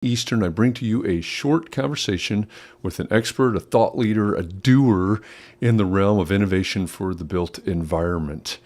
Eastern, I bring to you a short conversation with an expert, a thought leader, a doer in the realm of innovation for the built environment.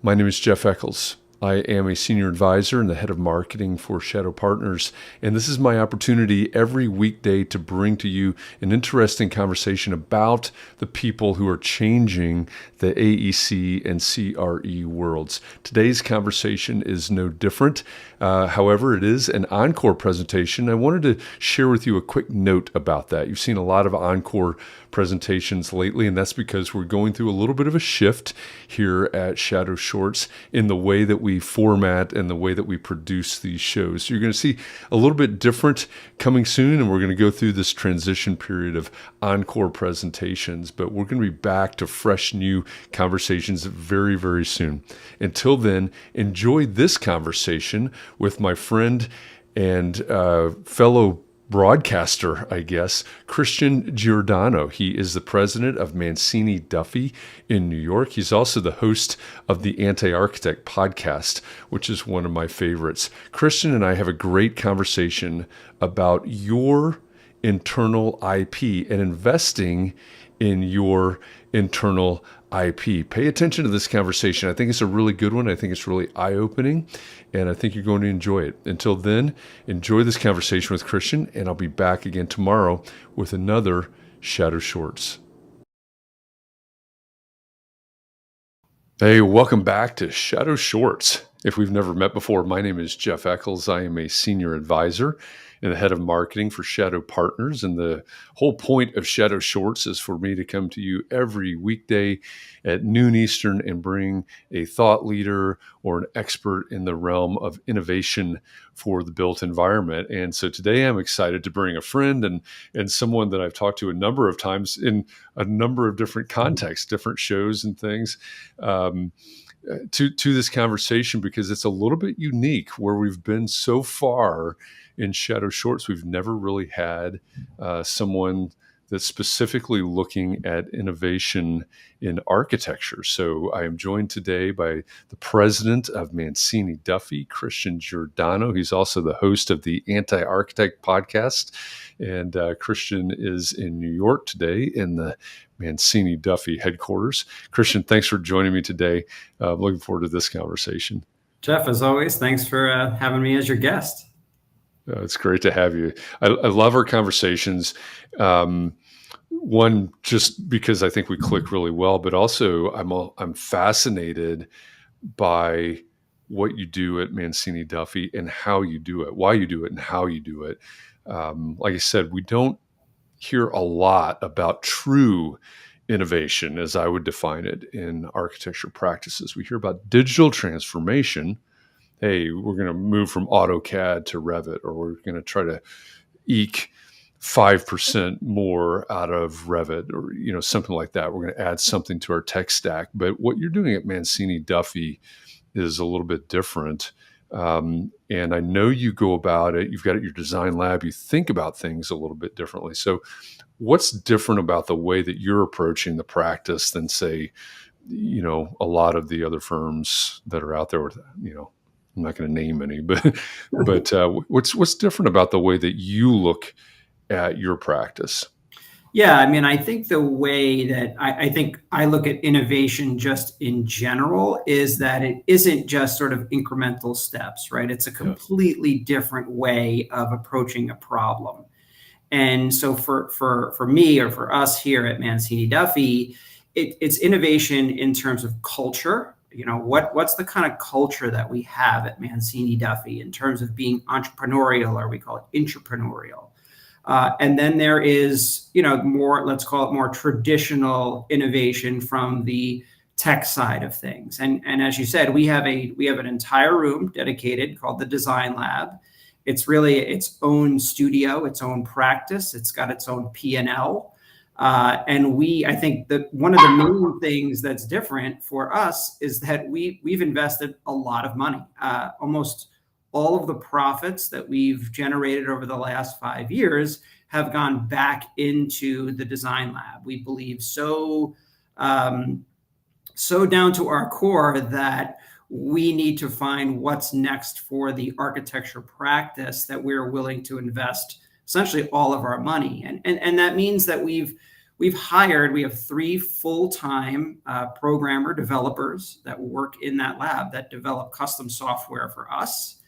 My name is Jeff Echols. I am a senior advisor and the head of marketing for Shadow Partners, and this is my opportunity every weekday to bring to you an interesting conversation about the people who are changing the AEC and CRE worlds. Today's conversation is no different. However, it is an Encore presentation. I wanted to share with you a quick note about that. You've seen a lot of Encore presentations lately, and that's because we're going through a little bit of a shift here at Shadow Shorts in the way that we format and the way that we produce these shows. So you're going to see a little bit different coming soon, and we're going to go through this transition period of Encore presentations, but we're going to be back to fresh new conversations very, very soon. Until then, enjoy this conversation with my friend and fellow broadcaster, I guess, Christian Giordano. He is the president of MANCINI DUFFY in New York. He's also the host of the Anti-Architect podcast, which is one of my favorites. Christian and I have a great conversation about your internal IP and investing in your internal IP. Pay attention to this conversation. I think it's a really good one. I think it's really eye-opening, and I think you're going to enjoy it. Until then, enjoy this conversation with Christian, and I'll be back again tomorrow with another Shadow Shorts. Hey, welcome back to Shadow Shorts. If we've never met before, my name is Jeff Echols. I am a senior advisor and the head of marketing for Shadow Partners. And the whole point of Shadow Shorts is for me to come to you every weekday at noon Eastern and bring a thought leader or an expert in the realm of innovation for the built environment. And so today I'm excited to bring a friend and someone that I've talked to a number of times in a number of different contexts, different shows and things, to this conversation, because it's a little bit unique where we've been so far in Shadow Shorts. We've never really had someone that's specifically looking at innovation in architecture. So I am joined today by the president of MANCINI DUFFY, Christian Giordano. He's also the host of the Anti-Architect podcast. And Christian is in New York today in the MANCINI DUFFY headquarters. Christian, thanks for joining me today. I'm looking forward to this conversation. Jeff, as always, thanks for having me as your guest. It's great to have you. I love our conversations. One, just because I think we click really well, but also I'm fascinated by what you do at MANCINI DUFFY and how you do it, why you do it, and how you do it. Like I said, we don't hear a lot about true innovation, as I would define it, in architecture practices. We hear about digital transformation. Hey, we're going to move from AutoCAD to Revit, or we're going to try to eke 5% more out of Revit, or something like that. We're going to add something to our tech stack. But what you're doing at MANCINI DUFFY is a little bit different. And I know you go about it. You've got your design lab. You think about things a little bit differently. So what's different about the way that you're approaching the practice than, say, a lot of the other firms that are out there with, I'm not going to name any, but what's different about the way that you look at your practice? Yeah, I mean, I think the way that I think I look at innovation just in general is that it isn't just sort of incremental steps, right? It's a completely different way of approaching a problem. And so for me, or for us here at MANCINI DUFFY, it's innovation in terms of culture. What's the kind of culture that we have at MANCINI DUFFY in terms of being entrepreneurial, or we call it intrapreneurial. And then there is, more, let's call it more traditional innovation from the tech side of things. And as you said, we have an entire room dedicated called the Design Lab. It's really its own studio, its own practice. It's got its own P&L. And I think that one of the main things that's different for us is that we've invested a lot of money. Almost all of the profits that we've generated over the last 5 years have gone back into the Design Lab. We believe so down to our core that we need to find what's next for the architecture practice that we're willing to invest essentially all of our money. And that means that we have 3 full-time programmer developers that work in that lab that develop custom software for us,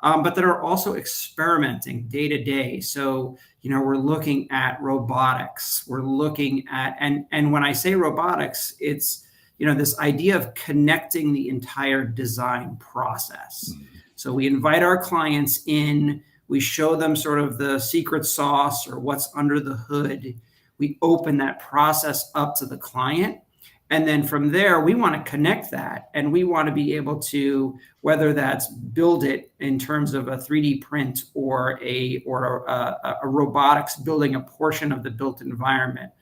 but that are also experimenting day to day. So, we're looking at robotics. We're looking at, and when I say robotics, it's, this idea of connecting the entire design process. So we invite our clients in, we show them sort of the secret sauce or what's under the hood. We open that process up to the client. And then from there, we want to connect that, and we want to be able to, whether that's build it in terms of a 3D print or a robotics building a portion of the built environment,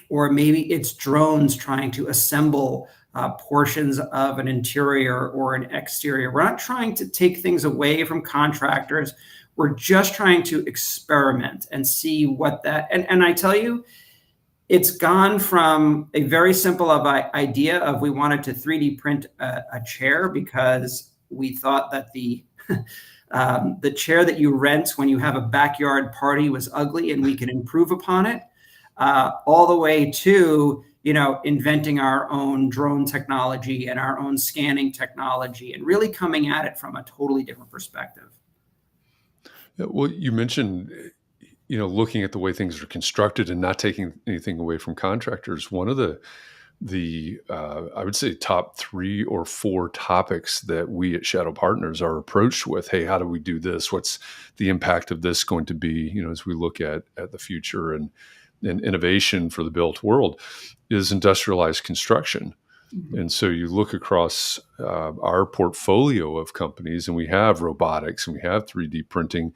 or maybe it's drones trying to assemble portions of an interior or an exterior. We're not trying to take things away from contractors. We're just trying to experiment and see what that, and I tell you, it's gone from a very simple idea of we wanted to 3D print a chair because we thought that the chair that you rent when you have a backyard party was ugly and we could improve upon it, all the way to inventing our own drone technology and our own scanning technology and really coming at it from a totally different perspective. Yeah, well, you mentioned looking at the way things are constructed and not taking anything away from contractors. One of the I would say top 3 or 4 topics that we at Shadow Partners are approached with, hey, how do we do this? What's the impact of this going to be, as we look at the future and innovation for the built world, is industrialized construction. Mm-hmm. And so you look across our portfolio of companies, and we have robotics and we have 3D printing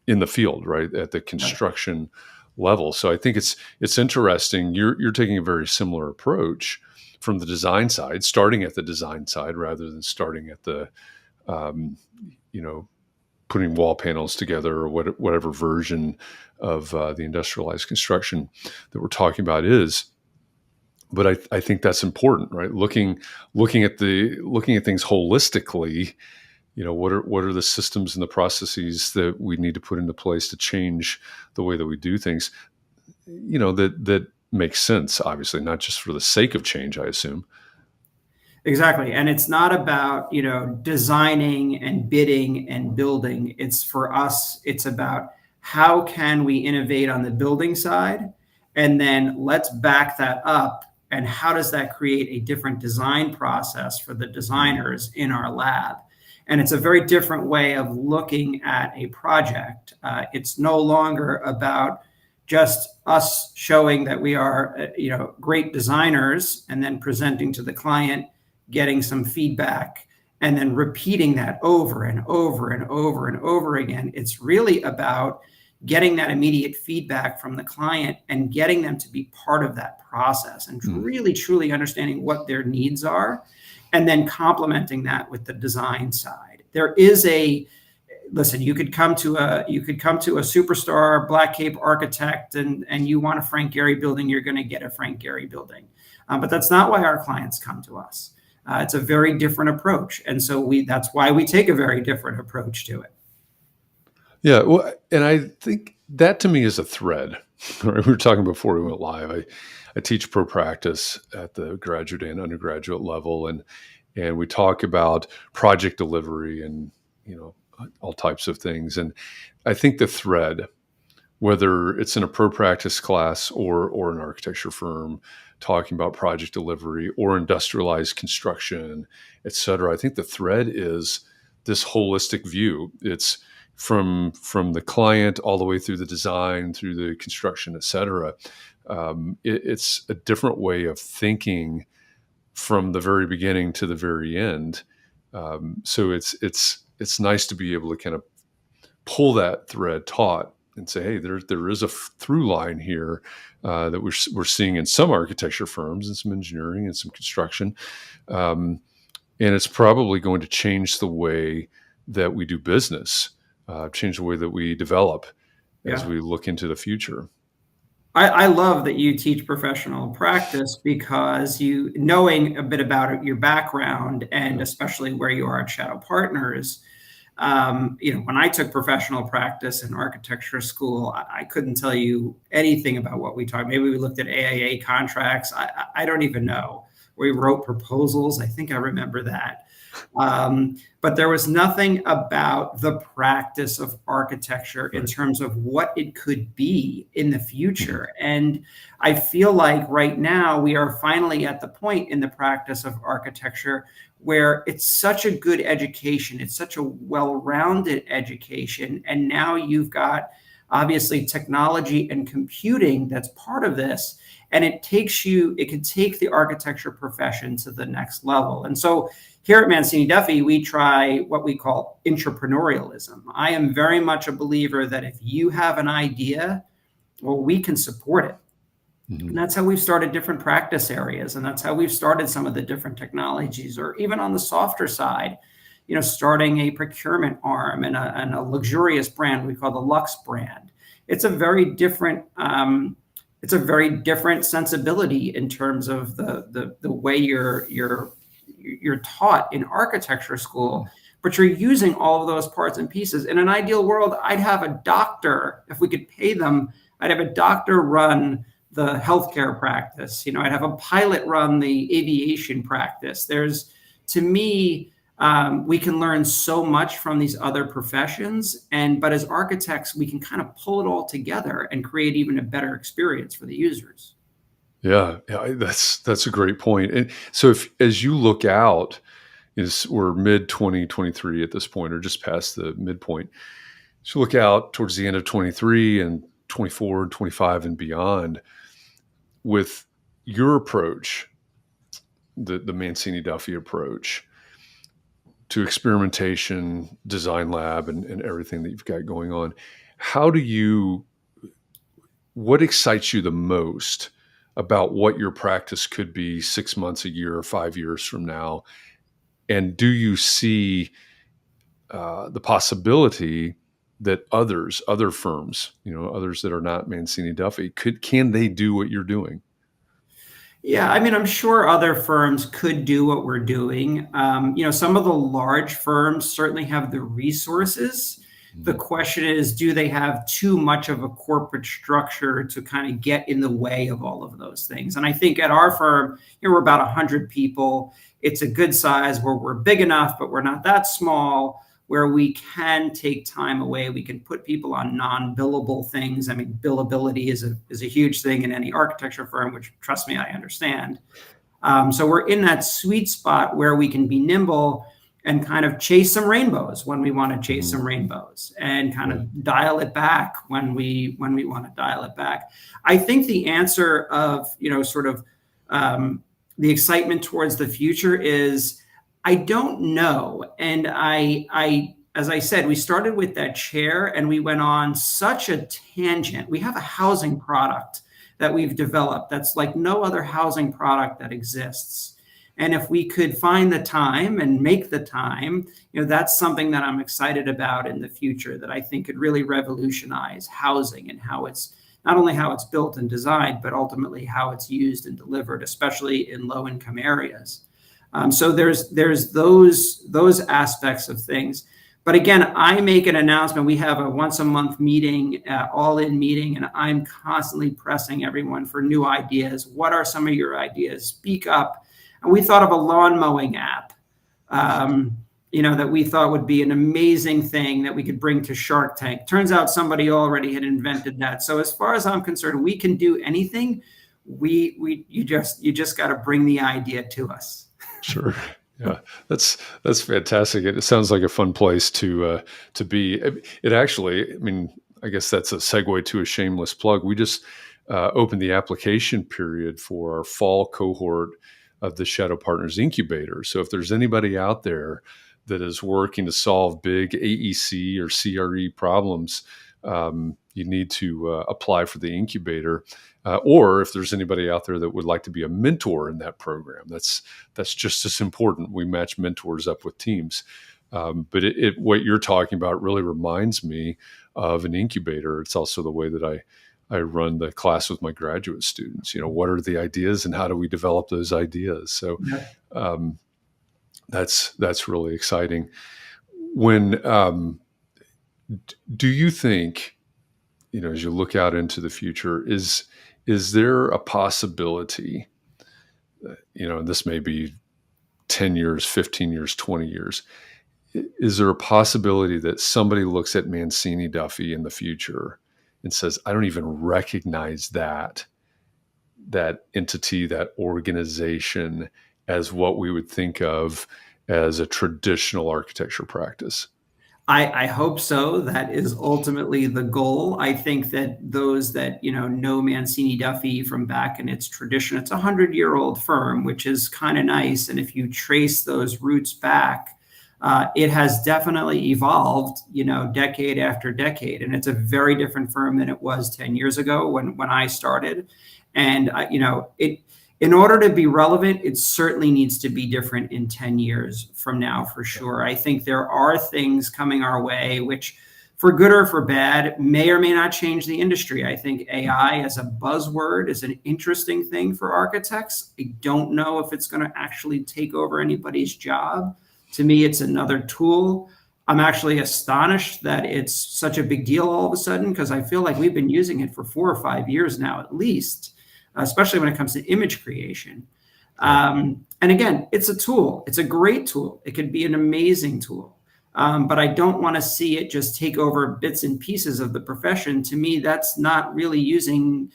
in the field, right, at the construction level. So I think it's interesting. You're taking a very similar approach from the design side, starting at the design side rather than starting at the, putting wall panels together or whatever version of the industrialized construction that we're talking about is. But I think that's important, right? Looking at things holistically. What are the systems and the processes that we need to put into place to change the way that we do things, that makes sense, obviously, not just for the sake of change, I assume. Exactly. And it's not about, designing and bidding and building. It's for us, it's about how can we innovate on the building side? And then let's back that up. And how does that create a different design process for the designers in our lab? And it's a very different way of looking at a project. It's no longer about just us showing that we are, great designers and then presenting to the client, getting some feedback, and then repeating that over and over and over and over again. It's really about getting that immediate feedback from the client and getting them to be part of that process and really, truly understanding what their needs are, and then complementing that with the design side. There is listen, you could come to a superstar Black Cape architect and you want a Frank Gehry building, you're going to get a Frank Gehry building. But that's not why our clients come to us. It's a very different approach. And so that's why we take a very different approach to it. Yeah. Well, and I think that to me is a thread. Right? We were talking before we went live. I teach pro practice at the graduate and undergraduate level, and we talk about project delivery and all types of things. And I think the thread, whether it's in a pro practice class or an architecture firm talking about project delivery or industrialized construction, et cetera, I think the thread is this holistic view. It's from the client all the way through the design, through the construction, et cetera. It's a different way of thinking from the very beginning to the very end. So it's nice to be able to kind of pull that thread taut and say, hey, there is a through line here that we're seeing in some architecture firms and some engineering and some construction. And it's probably going to change the way that we do business, change the way that we develop as we look into the future. I love that you teach professional practice because knowing a bit about your background and Yeah. especially where you are at Shadow Partners, when I took professional practice in architecture school, I couldn't tell you anything about what we talked. Maybe we looked at AAA contracts. I don't even know. We wrote proposals. I think I remember that. But there was nothing about the practice of architecture in Right. terms of what it could be in the Mhm. future. And I feel like right now we are finally at the point in the practice of architecture where it's such a good education, it's such a well-rounded education. And now you've got obviously technology and computing that's part of this. And it can take the architecture profession to the next level. And so here at Mancini Duffy, we try what we call entrepreneurialism. I am very much a believer that if you have an idea, well, we can support it. And Mhm. that's how we've started different practice areas. And that's how we've started some of the different technologies, or even on the softer side, starting a procurement arm and a luxurious brand we call the Lux brand. It's a very different sensibility in terms of the way you're taught in architecture school, but you're using all of those parts and pieces. In an ideal world, I'd have a doctor, if we could pay them, I'd have a doctor run the healthcare practice. I'd have a pilot run the aviation practice. To me, we can learn so much from these other professions, but as architects, we can kind of pull it all together and create even a better experience for the users. Yeah, yeah, that's a great point. And so, if as you look out, we're mid 2023 at this point, or just past the midpoint. So look out towards the end of 23 and 24 and 25 and beyond with your approach, the Mancini Duffy approach to experimentation, design lab, and everything that you've got going on. How do you, what excites you the most about what your practice could be 6 months, a year, or 5 years from now? And do you see the possibility that other firms, others that are not Mancini Duffy, can they do what you're doing? Yeah, I mean, I'm sure other firms could do what we're doing. Some of the large firms certainly have the resources. The Mhm. question is, do they have too much of a corporate structure to kind of get in the way of all of those things? And I think at our firm, we're about 100 people. It's a good size where we're big enough, but we're not that small, where we can take time away. We can put people on non-billable things. I mean, billability is a huge thing in any architecture firm, which, trust me, I understand. So we're in that sweet spot where we can be nimble and kind of chase some rainbows when we want to chase Mhm. some rainbows, and kind Yeah. of dial it back when we want to dial it back. I think the answer of sort of the excitement towards the future is, I don't know. And as I said, we started with that chair and we went on such a tangent. We have a housing product that we've developed that's like no other housing product that exists. And if we could find the time and make the time, that's something that I'm excited about in the future, that I think could really revolutionize housing and how it's not only how it's built and designed, but ultimately how it's used and delivered, especially in low income areas. So there's those aspects of things. But again, I make an announcement. We have a once a month meeting, all in meeting, and I'm constantly pressing everyone for new ideas. What are some of your ideas? Speak up. And we thought of a lawn mowing app, that we thought would be an amazing thing that we could bring to Shark Tank. Turns out somebody already had invented that. So as far as I'm concerned, we can do anything. You just got to bring the idea to us. Sure. Yeah, that's fantastic. It sounds like a fun place to be. It actually, I mean, I guess that's a segue to a shameless plug. We just opened the application period for our fall cohort of the Shadow Partners Incubator. So if there's anybody out there that is working to solve big AEC or CRE problems, you need to apply for the incubator. Or if there's anybody out there that would like to be a mentor in that program, that's just as important. We match mentors up with teams. But what you're talking about really reminds me of an incubator. It's also the way that I I run the class with my graduate students. What are the ideas and how do we develop those ideas? So Yeah. that's really exciting. When do you think, as you look out into the future, is there a possibility, and this may be 10 years, 15 years, 20 years, is there a possibility that somebody looks at MANCINI DUFFY in the future and says, I don't even recognize that entity, that organization, as what we would think of as a traditional architecture practice? I hope so. That is ultimately the goal. I think that those that know MANCINI DUFFY from back in its tradition, it's a 100-year-old firm, which is kind of nice. And if you trace those roots back, it has definitely evolved, decade after decade, and it's a very different firm than it was 10 years ago when I started. And it, in order to be relevant, it certainly needs to be different in 10 years from now, for sure. I think there are things coming our way, which, for good or for bad, may or may not change the industry. I think AI as a buzzword is an interesting thing for architects. I don't know if it's going to actually take over anybody's job. To me, it's another tool. I'm actually astonished that it's such a big deal all of a sudden, because I feel like we've been using it for 4 or 5 years now, at least, especially when it comes to image creation. And again, it's a tool. It's a great tool. It could be an amazing tool. But I don't want to see it just take over bits and pieces of the profession. To me, that's not really using,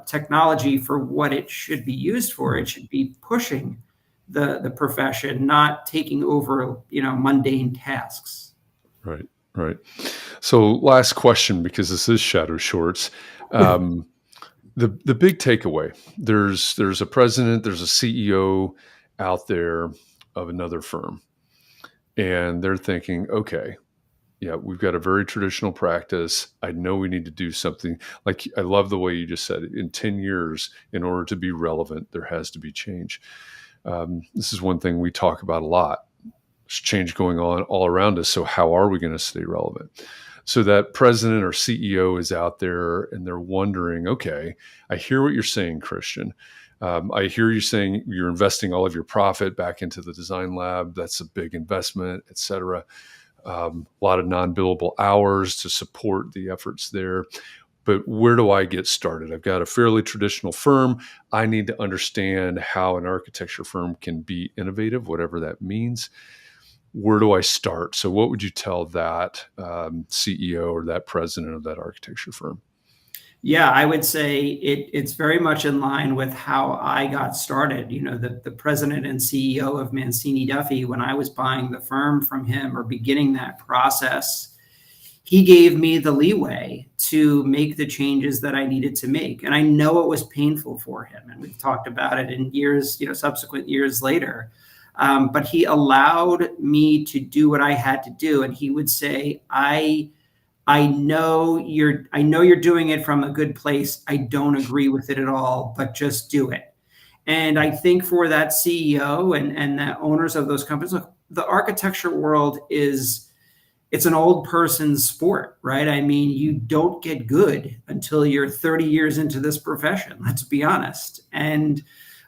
technology for what it should be used for. It should be pushing the profession, not taking over, mundane tasks. Right, right. So last question, because this is Shadow Shorts. The big takeaway, there's a president, there's a CEO out there of another firm, and they're thinking, okay, yeah, we've got a very traditional practice. I know we need to do something. Like, I love the way you just said it. In 10 years, in order to be relevant, there has to be change. This is one thing we talk about a lot. There's change going on all around us. So how are we going to stay relevant? So that president or CEO is out there and they're wondering, okay, I hear what you're saying, Christian. I hear you saying you're investing all of your profit back into the design lab. That's a big investment, et cetera. A lot of non-billable hours to support the efforts there. But where do I get started? I've got a fairly traditional firm. I need to understand how an architecture firm can be innovative, whatever that means. Where do I start? So what would you tell that CEO or that president of that architecture firm? Yeah, I would say it's very much in line with how I got started. The president and CEO of MANCINI DUFFY, when I was buying the firm from him or beginning that process, he gave me the leeway to make the changes that I needed to make. And I know it was painful for him. And we've talked about it in years, subsequent years later. But he allowed me to do what I had to do. And he would say, I know you're doing it from a good place. I don't agree with it at all, but just do it. And I think for that CEO and the owners of those companies, look, the architecture world it's an old person's sport, right? I mean, you don't get good until you're 30 years into this profession, let's be honest.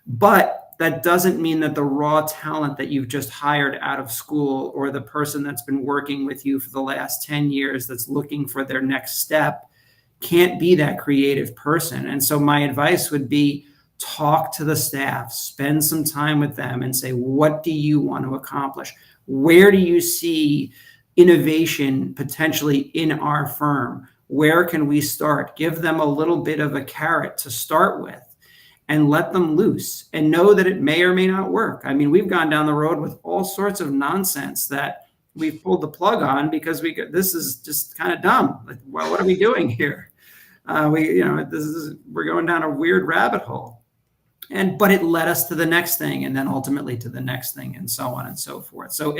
But that doesn't mean that the raw talent that you've just hired out of school, or the person that's been working with you for the last 10 years that's looking for their next step, can't be that creative person. And so my advice would be, talk to the staff, spend some time with them and say, what do you want to accomplish? Where do you see innovation potentially in our firm? Where can we start? Give them a little bit of a carrot to start with and let them loose, and know that it may or may not work. I mean, we've gone down the road with all sorts of nonsense that we've pulled the plug on because this is just kind of dumb. Like, well, what are we doing here? We're going down a weird rabbit hole. But it led us to the next thing, and then ultimately to the next thing, and so on and so forth. So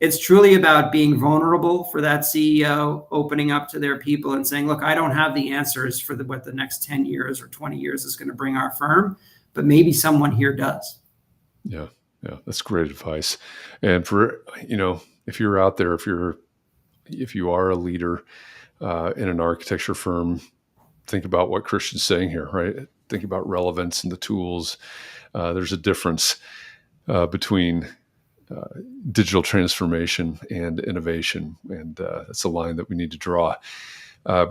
it's truly about being vulnerable for that CEO, opening up to their people and saying, look, I don't have the answers for what the next 10 years or 20 years is going to bring our firm, but maybe someone here does. Yeah, that's great advice. And for, if you're out there, if you are a leader in an architecture firm, think about what Christian's saying here, right? Think about relevance and the tools. There's a difference between digital transformation and innovation, and that's a line that we need to draw.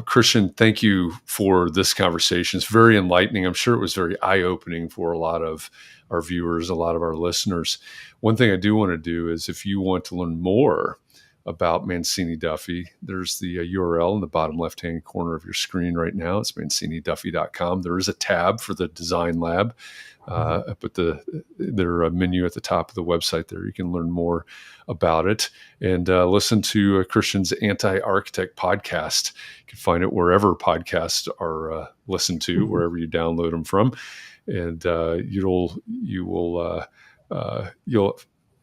Christian, thank you for this conversation. It's very enlightening. I'm sure it was very eye-opening for a lot of our viewers, a lot of our listeners. One thing I do want to do is, if you want to learn more about MANCINI DUFFY, there's the URL in the bottom left-hand corner of your screen right now. It's manciniduffy.com. There is a tab for the Design Lab. But their menu at the top of the website there, you can learn more about it and listen to Christian's Anti-Architect podcast. You can find it wherever podcasts are listened to, wherever you download them from, and you'll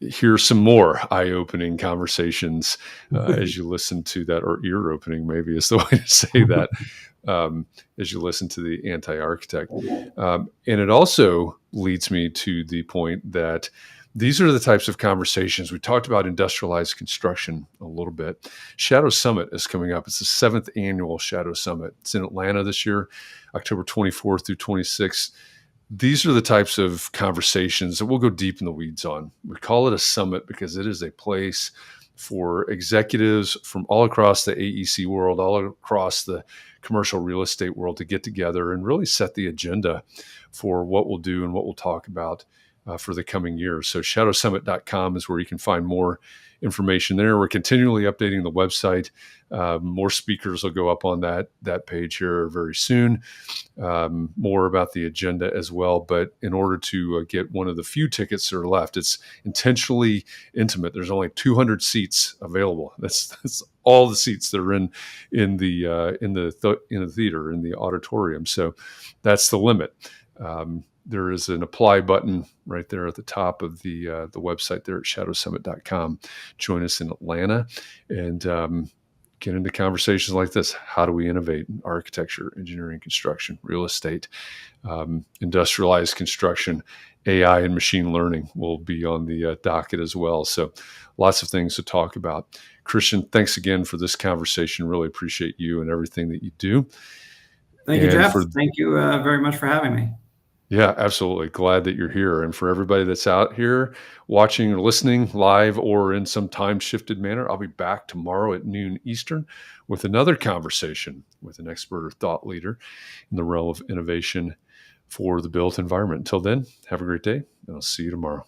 hear some more eye-opening conversations as you listen to that, or ear-opening maybe is the way to say that. As you listen to the Anti-Architect. And it also leads me to the point that these are the types of conversations. We talked about industrialized construction a little bit. Shadow Summit is coming up. It's the 7th annual Shadow Summit. It's in Atlanta this year, October 24th through 26th. These are the types of conversations that we'll go deep in the weeds on. We call it a summit because it is a place for executives from all across the AEC world, all across the commercial real estate world, to get together and really set the agenda for what we'll do and what we'll talk about for the coming year. So shadowsummit.com is where you can find more information there. We're continually updating the website. More speakers will go up on that page here very soon. More about the agenda as well. But in order to get one of the few tickets that are left, it's intentionally intimate. There's only 200 seats available. That's all the seats that are in the theater, in the auditorium. So that's the limit. There is an apply button right there at the top of the website there at shadowsummit.com. Join us in Atlanta and get into conversations like this. How do we innovate in architecture, engineering, construction, real estate, industrialized construction? AI and machine learning will be on the docket as well. So lots of things to talk about. Christian, thanks again for this conversation. Really appreciate you and everything that you do. Thank you, Jeff. Thank you very much for having me. Yeah, absolutely. Glad that you're here. And for everybody that's out here watching or listening live or in some time-shifted manner, I'll be back tomorrow at noon Eastern with another conversation with an expert or thought leader in the realm of innovation for the built environment. Until then, have a great day, and I'll see you tomorrow.